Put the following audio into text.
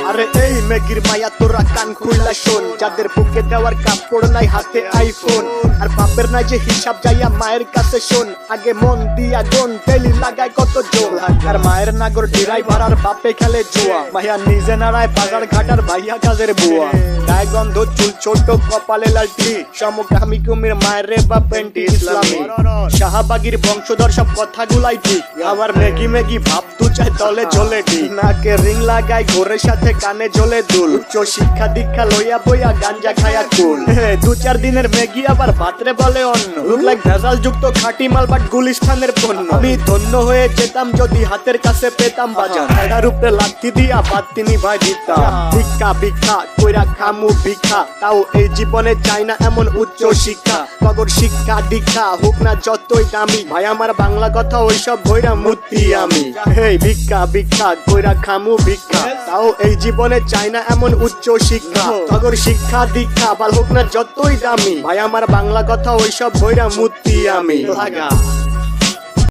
আরে এই মেগির মায়া তোরা কান খুইলা শোন, যাদের বুকে দেওয়ার কাপড় নাই হাতে আইফোন, আর বাপের নাই যে হিসাব যাইয়া মায়ের কাছে শোন, আগে মন দিয়া গুন তেলি লাগায় কত জোর, আর মায়ের নাগর ড্রাইভার আর বাপে খেলে জুয়া, মাইয়া নিজে নাড়ায় বাজার ঘাটার ভাইয়া কাজের বুয়া, গায়ে গন্ধ চুল ছোট কপালে লালটি, সমকামী কুমির মায়ের রে বা পেন্টি ইসলামী, শাহবাগীর বংশধর সব কথাগুলাই ঠিক, আমার মেগি মেগি ভাব তু চাই তলে ঝোলে ঠিক, নাকে রিং লাগায় ঘোরের সাথে কানে ঝোলে দুল, উচ্চ শিক্ষা দীক্ষা লইয়া বইয়া গাঞ্জা খায়া কুল, 2-4 দিনের মেগি আবার ভাতরে বলে অন্য, লুক লাইক ভেজাল যুক্ত খাঁটি মাল বাট গুলিস্তানের পণ্য, আমি ধন্য হয়ে যেতাম যদি হাতের কাছে পেতাম বাজার, এটার উপরে লাথি দিয়া বাতিনি ভাই দিতাম, ভিক্ষা ভিক্ষা কইরা খামু ভিক্ষা, তাও এই জীবনে চাই না এমন উচ্চ শিক্ষা, তগর শিক্ষা দীক্ষা হোক না যতই দামি, ভাই আমার বাংলা কথা ওইসব ভইরা মূর্তি আমি, হেই ভিক্ষা ভিক্ষা কইরা খামু ভিক্ষা, তাও এই জীবনে চাই না এমন উচ্চ শিক্ষা, তগর শিক্ষা দীক্ষা বাল হোক না যতই দামি, ভাই আমার বাংলা কথা ওইসব ভইরা মূর্তি আমি লাগা।